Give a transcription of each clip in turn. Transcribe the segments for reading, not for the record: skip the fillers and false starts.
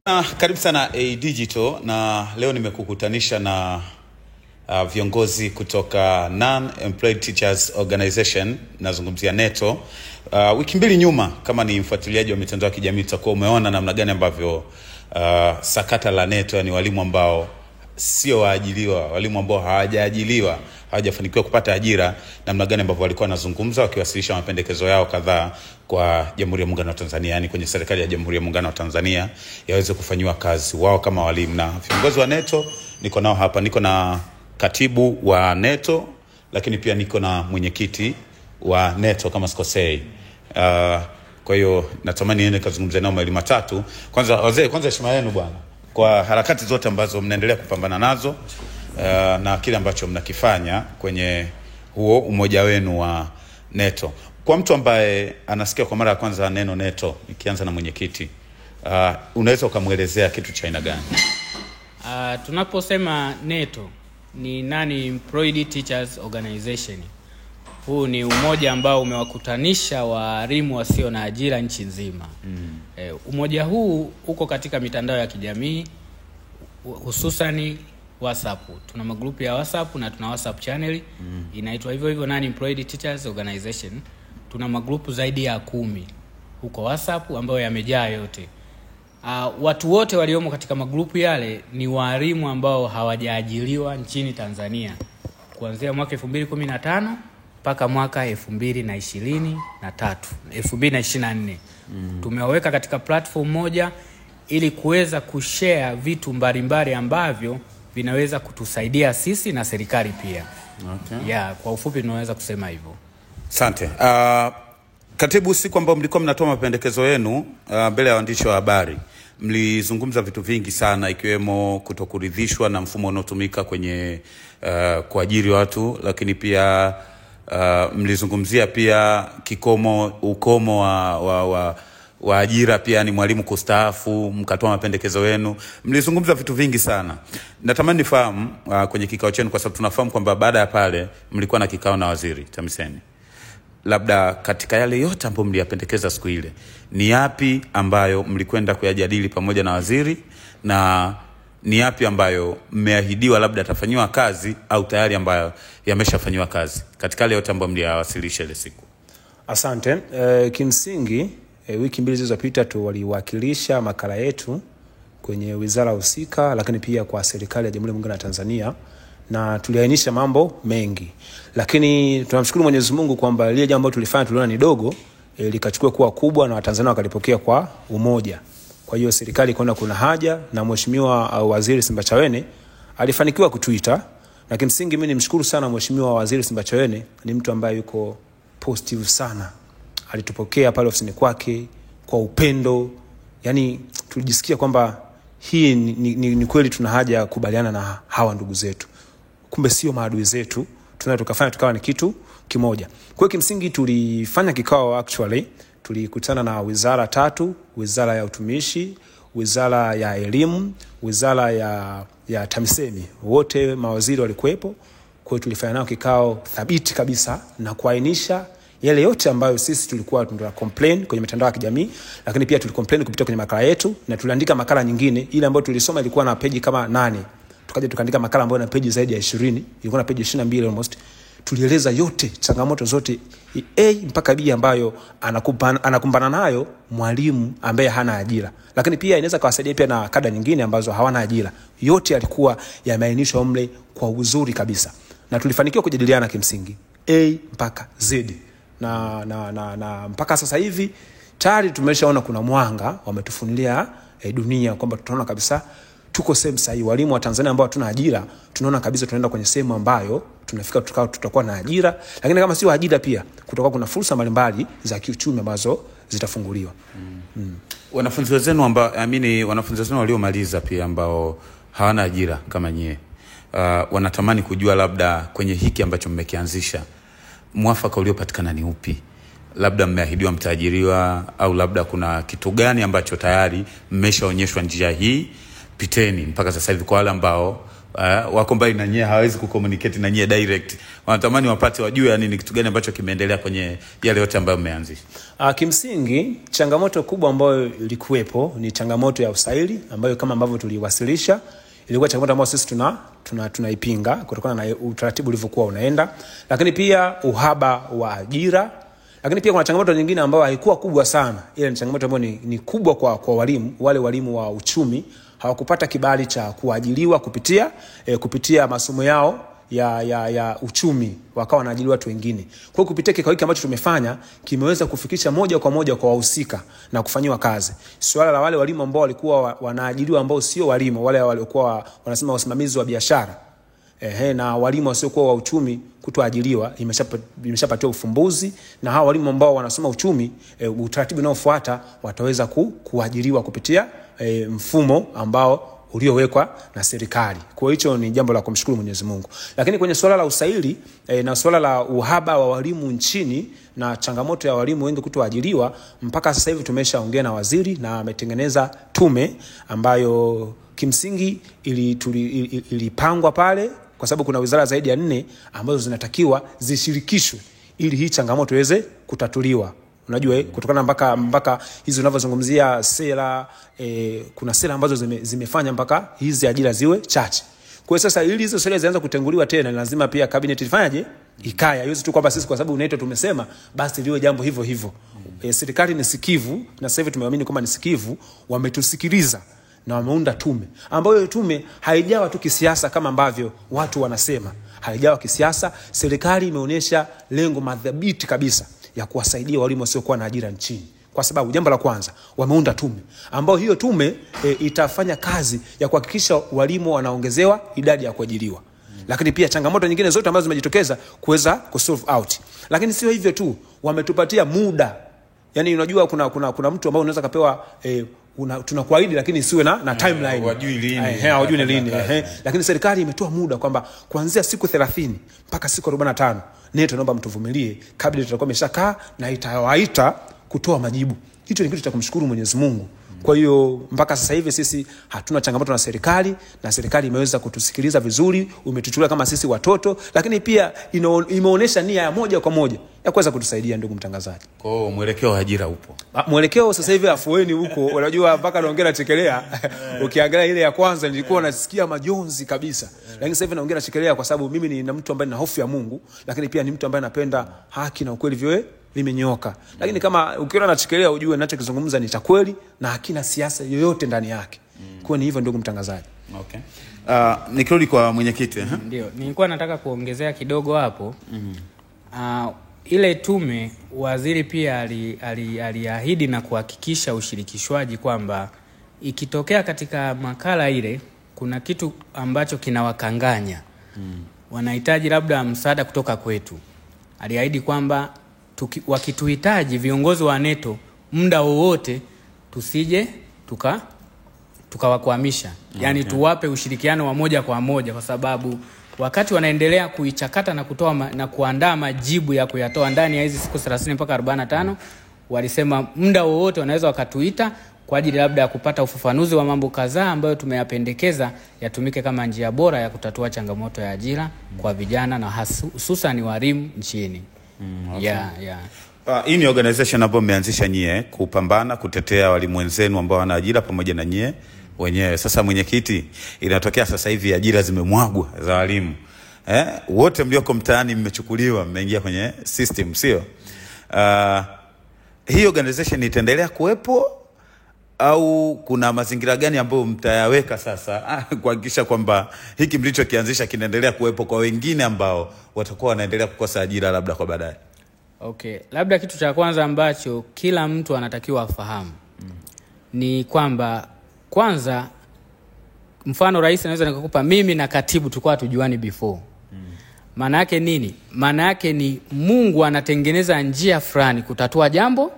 Karibu sana Digital, na leo nimekukutanisha na viongozi kutoka Non-Employed Teachers Organization, nazungumzia NETO. Wiki mbili nyuma, kama ni mfuatiliaji wa mitandao ya kijamii, utakuwa umeona namna gani ambavyo sakata la NETO, yani walimu ambao sio waajiriwa, walimu ambao hawajaajiriwa, hawajafanikiwa kupata ajira, namna gani ambavyo walikuwa wanazungumza wakiwasilisha mapendekezo yao kadhaa kwa Jamhuri ya Muungano wa Tanzania, yani kwenye serikali ya Jamhuri ya Muungano wa Tanzania, yaweze kufanywa kazi wao kama walimu. Na viongozi wa NETO niko nao hapa, niko na katibu wa NETO, lakini pia niko na mwenyekiti wa NETO kama sikosei. Kwa hiyo natamani niende kuzungumza nao mawili matatu. Kwanza wazee, kwanza heshima yenu bwana kwa harakati zote ambazo mnaendelea kupambana nazo na kile ambacho mnakifanya kwenye huo umoja wenu wa NETO. Kwa mtu ambaye anasikia kwa mara ya kwanza neno NETO, nikianza na mwenyekiti, unaweza ukamuelezea kitu cha aina gani? Tunaposema NETO ni Non-Employed Teachers Organization. Huu ni umoja ambao umewakutanisha walimu wasio na ajira nchi nzima. Umoja huu uko katika mitandao ya kijamii, hususani WhatsApp. Tuna magrupu ya WhatsApp na tuna WhatsApp channel inaitwa hivyo hivyo Non-Employed Teachers Organization. Tuna magrupu zaidi ya 10 huko WhatsApp ambayo yamejaa yote. Watu wote waliomo katika magrupu yale ni walimu ambao hawajaajiriwa nchini Tanzania kuanzia mwaka 2015 mpaka mwaka 2024. Tumewaweka katika platform moja ili kuweza kushare vitu mbalimbali ambavyo vinaweza kutusaidia sisi na serikali pia. Okay. Kwa ufupi tunaweza kusema hivyo. Asante. Katibu, siku ambao mlikuwa mnatoa mapendekezo yenu mbele ya waandishi wa habari, mlizungumza vitu vingi sana, ikiwemo kutokuridhishwa na mfumo unaotumika kwenye kuajiri watu, lakini pia mlizungumzia pia ukomo wa ajira, pia ni mwalimu kustaafu, mkatoa mapendekezo yenu. Mlizungumza vitu vingi sana. Natamani nifahamu kwenye kikao chenu, kwa sababu tunafahamu kwamba baada ya pale mlikuwa na kikao na Waziri TAMISEMI. Labda katika yale yote ambayo mliyapendekeza siku ile, ni yapi ambayo mlikwenda kuyajadili pamoja na waziri, na ni yapi ambayo mmeahidiwa labda atafanywa kazi au tayari ambayo yameshafanywa kazi katika yale yote ambayo mliyawasilisha ile siku? Asante. Kimsingi wiki mbili zilizopita tu waliwakilisha makala yetu kwenye wizara husika, lakini pia kwa serikali ya Jamhuri ya Muungano wa Tanzania, na tuliainisha mambo mengi. Lakini tunamshukuru Mwenyezi Mungu kwamba lile jambo tulifanya tuliona ni dogo, likachukua kuwa kubwa na Watanzania wakalipokea kwa umoja. Kwa hiyo serikali ikaona kuna haja, na Mheshimiwa Waziri Simbachawene alifanikiwa kutuita. Na kimsingi mimi nimshukuru sana Mheshimiwa Waziri Simbachawene, ni mtu ambaye yuko positive sana. Alitupokea pale ofisini kwake kwa upendo. Yaani tulijisikia kwamba hii ni kweli tuna haja ya kubaliana na hawa ndugu zetu. Kumbe sio maadui zetu, tukafanya tukawa ni kitu kimoja. Kwa hiyo kimsingi tulifanya kikao, actually tulikutana na wizara 3, wizara ya utumishi, wizara ya elimu, wizara ya TAMISEMI. Wote mawaziri walikuwepo. Kwa hiyo tulifanya nao kikao thabiti kabisa na kuainisha yale yote ambayo sisi tulikuwa tuna complain kwenye mitandao ya kijamii, lakini pia tulicomplain kupitia kwenye makala yetu, na tuliandika makala nyingine. Ile ambayo tulisoma ilikuwa na peji kama 8. Tukaja tukaandika makala ambayo na peji zaidi ya 20, ilikuwa na peji 22 almost. Tulieleza yote, changamoto zote A mpaka B ambayo anakumbana nayo mwalimu ambaye hana ajira, lakini pia inaweza kuwasaidia pia na kada nyingine ambazo hawana ajira. Yote yalikuwa yameainishwa mle kwa uzuri kabisa, na tulifanikiwa kujadiliana kimsingi A mpaka Z, na mpaka sasa hivi tayari tumeshaona kuna mwanga wametufunulia dunia, kwamba tutaona kabisa tuko sehemu sahihi. Walimu wa Tanzania ambao hatuna ajira, tunaona kabisa tunaenda kwenye sehemu ambayo tunafika tutakuwa na ajira, lakini kama sio ajira pia kutakuwa kuna fursa mbalimbali za kiuchumi ambazo zitafunguliwa. Wanafunzi wenzenu wanafunzi wenzenu waliomaliza pia ambao hawana ajira kama nyie, wanatamani kujua labda kwenye hiki ambacho mmekianzisha, mwafaka uliopatikana ni upi? Labda mmeahidiwa mtaajiriwa, au labda kuna kitu gani ambacho tayari mmeshaonyeshwa njia hii piteni mpaka sasa hivi, kwa wale ambao wako mbali na nyie, hawezi kucommunicate na nyie direct. Wanatamani wapate wajue yani ni kitu gani ambacho kimeendelea kwenye yale yote ambayo mmeanzisha. Kimsingi changamoto kubwa ambayo ilikuwepo ni changamoto ya usaili ambayo kama ambavyo tuliwasilisha ilikuwa changamoto ambayo sisi tunaipinga kutokana na utaratibu ulivyokuwa unaenda, lakini pia uhaba wa ajira. Lakini pia kuna changamoto nyingine ambayo haikuwa kubwa sana, ile ni changamoto ambayo ni kubwa kwa walimu. Wale walimu wa uchumi hawakupata kibali cha kuajiliwa kupitia masomo yao ya uchumi, wakawa wanaajiriwa watu wengine. Kwa hiyo kupitia kikao hiki ambacho tumefanya kimeweza kufikisha moja kwa moja kwa wahusika na kufanyiwa kazi swala la wale walimu ambao walikuwa wanaajiriwa ambao sio walimu, wale walikuwa wanasema wasimamizi wa biashara na walimu wasiokuwa wa uchumi kutoajiriwa imeshapatiwa ufumbuzi, na hao walimu ambao wanasoma uchumi utaratibu unaofuata wataweza kuajiriwa kupitia mfumo ambao uliowekwa na serikali. Kwa hiyo ni jambo la kumshukuru Mwenyezi Mungu. Lakini kwenye swala la usaili na swala la uhaba wa walimu nchini na changamoto ya walimu wengi kutoajiriwa, mpaka sasa hivi tumeshaongea na waziri na ametengeneza tume ambayo kimsingi ilipangwa pale, kwa sababu kuna wizara zaidi ya 4 ambazo zinatakiwa zishirikishwe ili hii changamoto iweze kutatuliwa. Unajua kutokana mpaka hizo unavyozungumzia sera kuna sera ambazo zimefanya mpaka hizi ajira ziwe chache. Kwa hiyo sasa ili hizo sera zianze kutenguliwa tena lazima pia cabinet ifanyaje ikaya. Hiyo tu kwamba sisi kwa sababu unaitwa tumesema basi liwe jambo hivyo hivyo. Serikali ni sikivu na sasa hivi tumeamini kwamba ni sikivu, wametusikiliza na wameunda tume ambayo tume haijawa tu kisiasa kama ambavyo watu wanasema. Haijawa kisiasa, serikali imeonyesha lengo madhabiti kabisa ya kuwasaidia walimu wasiokuwa na ajira nchini. Kwa sababu jambo la kwanza wameunda tume ambayo hiyo tume itafanya kazi ya kuhakikisha walimu wanaongezewa idadi ya kuajiriwa. Lakini pia changamoto nyingine zote ambazo zimejitokeza kuweza kusolve out. Lakini sio hivyo tu, wametupatia muda. Yaani unajua kuna mtu ambaye unaweza kapewa tunakuahidi lakini isiwe na timeline. Hawajui lini. Lakini serikali imetoa muda kwamba kuanzia siku 30 mpaka siku 45 NETO naomba mtuvumilie kabla tutakuwa imeshakaa na itawaita kutoa majibu. Hicho ni kitu cha kumshukuru Mwenyezi Mungu. Kwa hiyo mpaka sasa hivi sisi hatuna changamoto na serikali imeweza kutusikiliza vizuri, umetuchukulia kama sisi watoto, lakini pia imeonyesha nia ya moja kwa moja ya kuweza kutusaidia ndugu mtangazaji. Kwa hiyo mwelekeo wa ajira upo. Mwelekeo sasa hivi afueni huko. Unajua mpaka naongea na Chekelea ukiangalia ile ya kwanza nilikuwa nasikia majonzi kabisa. Lakini sasa hivi naongea na Chekelea kwa sababu mimi ni mtu ambaye nina hofu ya Mungu, lakini pia ni mtu ambaye anapenda haki na ukweli viwe vimenyoka. Lakini kama ukiona na Chekelea ujue ninachokizungumza ni cha kweli na hakina siasa yoyote ndani yake. Kwa ni hivyo ndugu mtangazaji. Okay. Nikirudi kwa mwenyekiti Ndio, nilikuwa nataka kuongezea kidogo hapo. Ile tume waziri pia aliahidi na kuhakikisha ushirikishwaji kwamba ikitokea katika makala ile kuna kitu ambacho kinawakanganya, wanahitaji labda msaada kutoka kwetu. Aliahidi kwamba wakituhitaji viongozi wa NETO muda wowote tusije tukawakwamisha. Yaani tuwape ushirikiano wa moja kwa moja, kwa sababu wakati wanaendelea kuichakata na kutoa na kuandaa majibu ya kuyatoa ndani ya hizi siku 30 mpaka 45, walisema muda wowote wanaweza wakatuita kwa ajili labda ya kupata ufafanuzi wa mambo kadhaa ambayo tumeyapendekeza yatumike kama njia bora ya kutatua changamoto ya ajira kwa vijana na hususan walimu nchini. Hii ni organization ambayo mmeanzisha nyie kupambana kutetea walimu wenzenu ambao wana ajira pamoja na nyie wenyewe. Sasa mwenyekiti, inatokea sasa hivi ajira zimemwagwa za walimu. Wote mlioko mtaani mmechukuliwa, mmeingia kwenye system, sio? Hii organization itaendelea kuwepo au kuna mazingira gani ambayo mtayaweka sasa kuhakikisha kwamba hiki mlichokianzisha kinaendelea kuwepo kwa wengine ambao watakuwa wanaendelea kukosa ajira labda kwa baadaye? Okay, labda kitu cha kwanza ambacho kila mtu anatakiwa afahamu ni kwamba kwanza, mfano rais anaweza nikakupa mimi na katibu tulikuwa tujuani before. Maana yake nini? Maana yake ni Mungu anatengeneza njia fulani kutatua jambo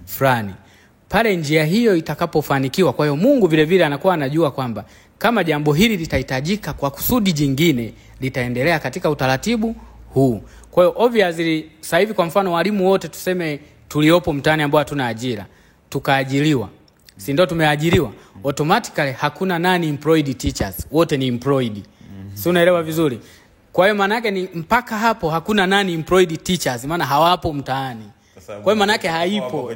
fulani. Pale njia hiyo itakapofanikiwa, kwa hiyo Mungu vile vile anakuwa anajua kwamba kama jambo hili litahitajika kwa kusudi jingine, litaendelea katika utaratibu huu. Kwa hiyo obviously sasa hivi kwa mfano walimu wote tuseme tuliopo mtaani ambao hatuna ajira, tukaajiriwa, si ndio tumeajiriwa, automatically hakuna nani employed teachers, wote ni employed. Si unaelewa vizuri? Kwa hiyo maana yake ni mpaka hapo hakuna nani employed teachers, maana hawapo mtaani. Kwa hiyo maana yake haipo.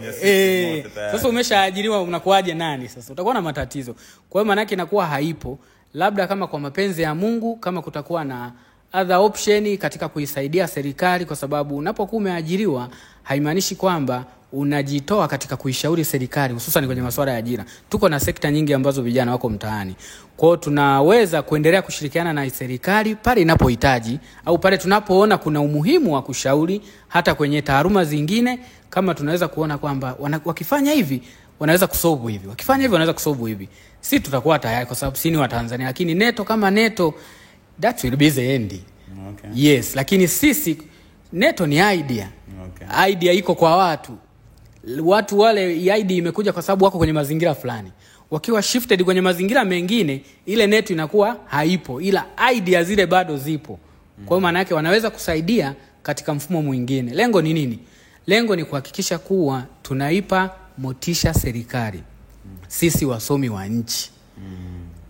Sasa umeshaajiriwa unakuaje nani sasa? Utakuwa na matatizo. Kwa hiyo maana yake inakuwa haipo. Labda kama kwa mapenzi ya Mungu, kama kutakuwa na other option katika kuisaidia serikali, kwa sababu unapokuwa umeajiriwa haimaanishi kwamba unajitoa katika kuishauri serikali, hususan kwenye masuala ya ajira. Tuko na sekta nyingi ambazo vijana wako mtaani. Kwa hiyo tunaweza kuendelea kushirikiana na serikali pale inapohitaji, au pale tunapoona kuna umuhimu wa kushauri hata kwenye taaluma zingine, kama tunaweza kuona kwamba wakifanya hivi wanaweza kusolve hivi, wakifanya hivi wanaweza kusolve hivi, si tutakuwa tayari, kwa sababu sisi ni wa Tanzania. Lakini NETO kama NETO, that will be the end. Okay. Yes, lakini sisi NETO ni idea. Okay. Idea iko kwa watu wale, idea imekuja kwa sababu wako kwenye mazingira fulani. Wakiwa shifted kwenye mazingira mengine, ile NETO inakuwa haipo, ila idea zile bado zipo. Kwa hiyo maana yake wanaweza kusaidia katika mfumo mwingine. Lengo ni nini? Lengo ni kuhakikisha kuwa tunaipa motisha serikali, sisi wasomi wa nchi.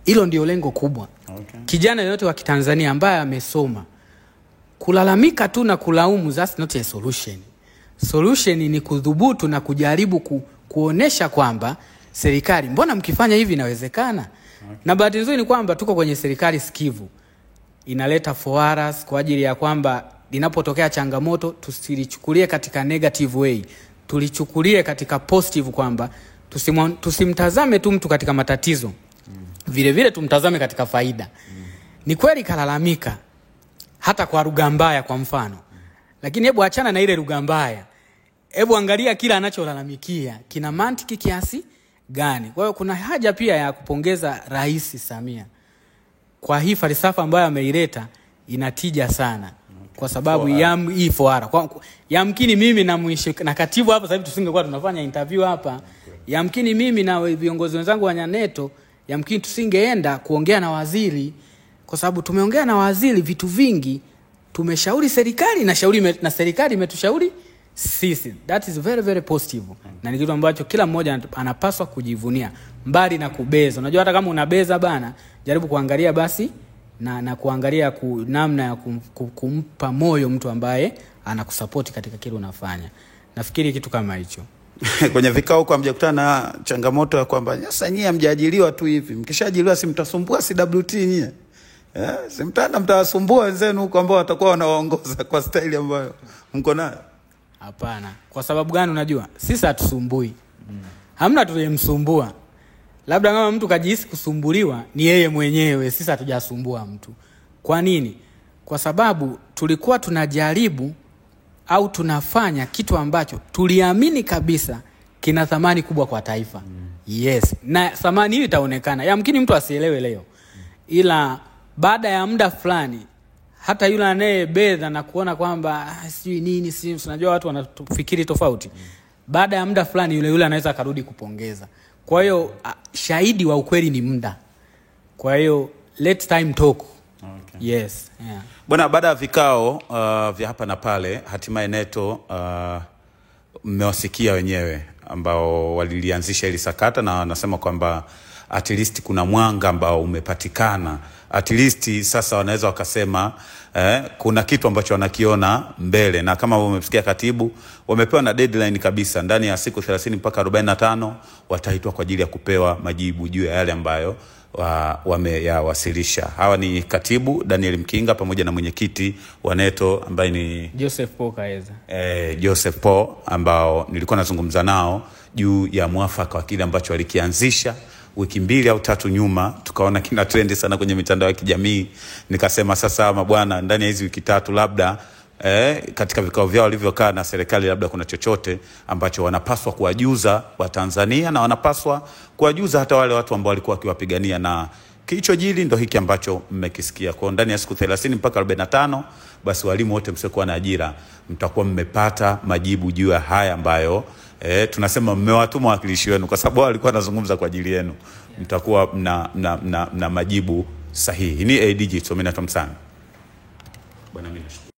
Hilo ndio lengo kubwa. Okay. Kijana yote wa Kitanzania ambaye amesoma, kulalamika tu na kulaumu, that's not a solution. Solution ni kudhubutu na kujaribu kuonesha kwamba serikali, mbona mkifanya hivi inawezekana? Okay. Na bahati nzuri ni kwamba tuko kwenye serikali sikivu. Inaleta forums kwa ajili ya kwamba linapotokea changamoto tusilichukulie katika negative way. Tulichukulie katika positive, kwamba tusimtazame tu mtu katika matatizo. Vile vile tumtazame katika faida. Ni kweli kalalamika hata kwa lugha mbaya kwa mfano. Lakini hebu achana na ile lugha mbaya. Hebu angalia kila anacholalamikia kina mantiki kiasi gani. Kwa hiyo kuna haja pia ya kupongeza Rais Samia kwa hii falsafa ambayo ameileta, inatija sana. Kwa sababu hii foara. Yamkini mimi na katibu hapa sasa hivi tusingekuwa tunafanya interview hapa. Yamkini mimi na viongozi wenzangu wa NETO, yamkini tusingeenda kuongea na waziri, kwa sababu tumeongea na waziri vitu vingi, tumeshauri serikali na serikali imetushauri sisi. That is very very positive. Na ni kitu ambacho kila mmoja anapaswa kujivunia, mbali na kubeza. Unajua hata kama unabeza bana, jaribu kuangalia basi na kuangalia namna ya kumpa moyo mtu ambaye anakusupport katika kile unafanya. Nafikiri kitu kama hicho. Kwenye vikao huko hamjakutana na changamoto ya kwamba sasa nyinyi hamjaajiriwa tu hivi, mkishaajiriwa si mtasumbua CWT nyinyi? Si mtawasumbua wenzenu huko ambao watakuwa wanawaongoza kwa staili ambayo mko nayo? Hapana. Kwa sababu gani? Unajua sisi hatusumbui. Hamna tuliyemsumbua. Labda kama mtu kajihisi kusumbuliwa ni yeye mwenyewe, sisi hatujasumbua mtu. Kwa nini? Kwa sababu tulikuwa tunajaribu au tunafanya kitu ambacho tuliamini kabisa kina thamani kubwa kwa taifa. Yes. Na thamani hii itaonekana. Yamkini mtu asielewe leo. Ila baada ya muda fulani, hata yule anayebeza na kuona kwamba sijui nini, si unajua watu wanafikiri tofauti. Baada ya muda fulani yule anaweza karudi kupongeza. Kwa hiyo shahidi wa ukweli ni muda. Kwa hiyo let time talk. Okay. Yes. Yeah. Bwana, baada ya vikao vya hapa na pale, hatimaye NETO mmewasikia wenyewe ambao walilianzisha ili sakata, na wanasema kwamba at least kuna mwanga ambao umepatikana. At least sasa wanaweza wakasema kuna kitu ambacho wanakiona mbele, na kama umesikia katibu, wamepewa na deadline kabisa, ndani ya siku 30 mpaka 45 wataitwa kwa ajili ya kupewa majibu juu ya yale ambayo wameyawasilisha. Hawa ni katibu Daniel Mkinga pamoja na mwenyekiti wa NETO ambaye ni Joseph Paul Kaeza. Joseph Paul, ambao nilikuwa nazungumza nao juu ya mwafaka wa kile ambacho walikianzisha wiki 2 au 3 nyuma. Tukaona kina trend sana kwenye mitandao ya kijamii. Nikasema sasa mabwana, ndani ya hizi wiki 3 labda katika vikao vyao walivyokaa na serikali, labda kuna chochote ambacho wanapaswa kuwajuza wa Tanzania, na wanapaswa kuwajuza hata wale watu ambao walikuwa wakiwapigania, na kilichojili ndo hiki ambacho mmekisikia. Kwa ndani ya siku 30 mpaka 45 basi walimu wote msiokuwa na ajira mtakuwa mmepata majibu juu ya haya ambayo tunasema mmewatuma wawakilishi wenu, kwa sababu walikuwa wanazungumza kwa ajili yenu. Mtakuwa na majibu sahihi. Ni Digital, mimi natomsana. Bwana, mimi nashukuru.